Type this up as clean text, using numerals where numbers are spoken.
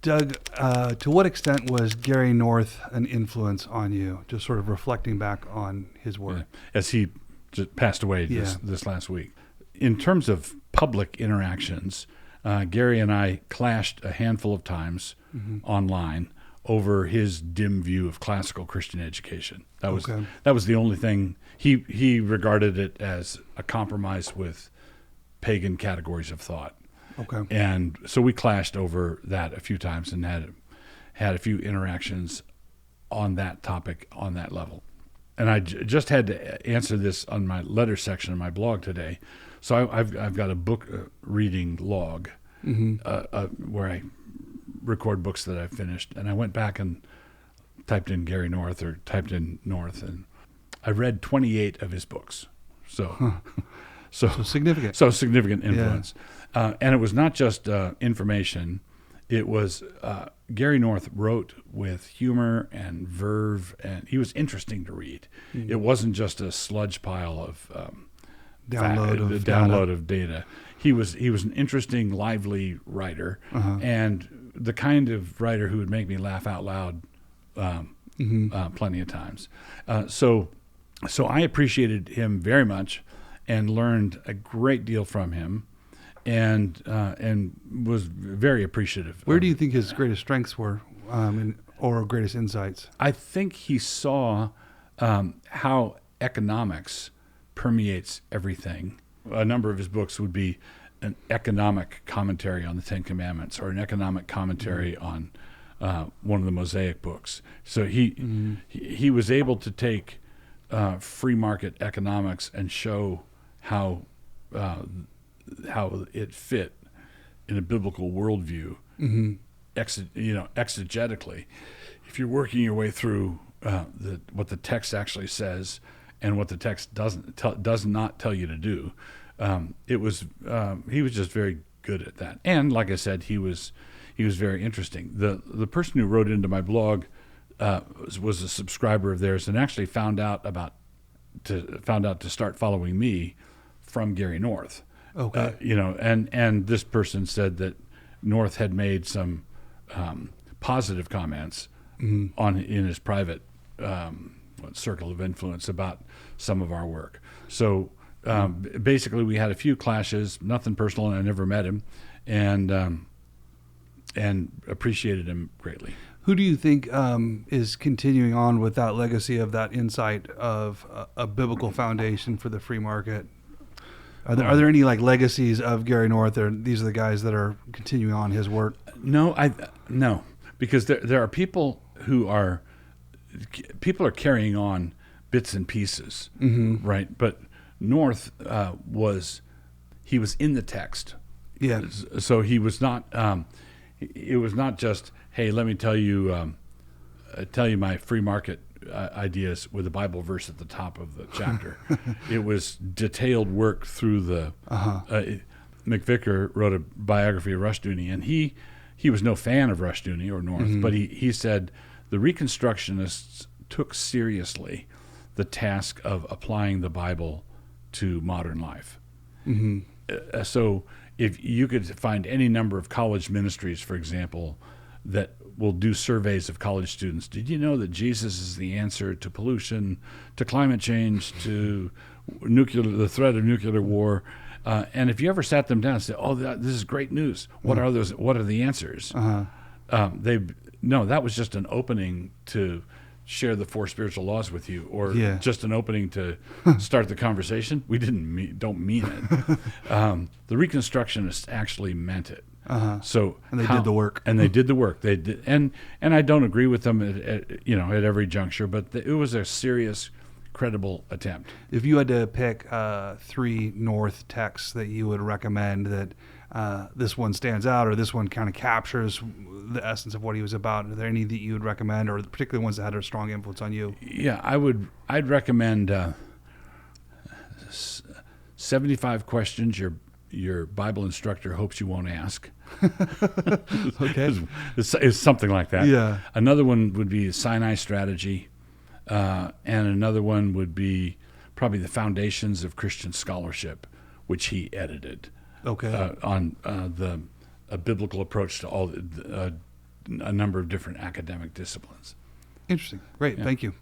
Doug, to what extent was Gary North an influence on you? Just sort of reflecting back on his work. Yeah. As he just passed away this last week. In terms of public interactions, Gary and I clashed a handful of times online over his dim view of classical Christian education. That was the only thing. He regarded it as a compromise with pagan categories of thought. Okay. And so we clashed over that a few times and had a few interactions on that topic on that level. And I just had to answer this on my letter section of my blog today. So I've got a book reading log where I record books that I've finished. And I went back and typed in Gary North or typed in North, and I read 28 of his books. So significant. So significant influence. Yeah. And it was not just information. It was Gary North wrote with humor and verve, and he was interesting to read. Mm-hmm. It wasn't just a sludge pile of download of data. He was an interesting, lively writer, and the kind of writer who would make me laugh out loud plenty of times. So I appreciated him very much and learned a great deal from him. And was very appreciative. Where do you think his greatest strengths were, or greatest insights? I think he saw how economics permeates everything. A number of his books would be an economic commentary on the Ten Commandments or an economic commentary on one of the Mosaic books. So he was able to take free market economics and show how it fit in a biblical worldview, exegetically. If you're working your way through what the text actually says and what the text does not tell you to do, he was just very good at that. And like I said, he was very interesting. The person who wrote into my blog was a subscriber of theirs and actually found out to start following me from Gary North. Okay. And this person said that North had made some positive comments in his private circle of influence about some of our work. So basically, we had a few clashes, nothing personal, and I never met him, and appreciated him greatly. Who do you think is continuing on with that legacy of that insight of a biblical foundation for the free market? Are there any legacies of Gary North, or these are the guys that are continuing on his work? No, because there are people who are carrying on bits and pieces, right? But North was in the text, yeah. So he was not. It was not just, hey, let me tell you my free market ideas with a Bible verse at the top of the chapter. It was detailed work through the. McVicker wrote a biography of Rushdoony, and he was no fan of Rushdoony or North, but he said the Reconstructionists took seriously the task of applying the Bible to modern life. So if you could find any number of college ministries, for example, that will do surveys of college students. Did you know that Jesus is the answer to pollution, to climate change, to the threat of nuclear war? And if you ever sat them down and said, "Oh, this is great news. What are those? What are the answers?" That was just an opening to share the 4 spiritual laws with you, or just an opening to start the conversation. We don't mean it. The Reconstructionists actually meant it. So and they did the work. And they did the work. They did, and I don't agree with them at every juncture, but it was a serious, credible attempt. If you had to pick 3 North texts that you would recommend, that this one stands out, or this one kind of captures the essence of what he was about, are there any that you would recommend, or particularly ones that had a strong influence on you? Yeah, I'd recommend 75 questions your Bible instructor hopes you won't ask. Okay. It's something like that. Yeah. Another one would be Sinai Strategy, and another one would be probably The Foundations of Christian Scholarship, which he edited. Okay. On a biblical approach to all a number of different academic disciplines. Interesting. Great. Yeah. Thank you.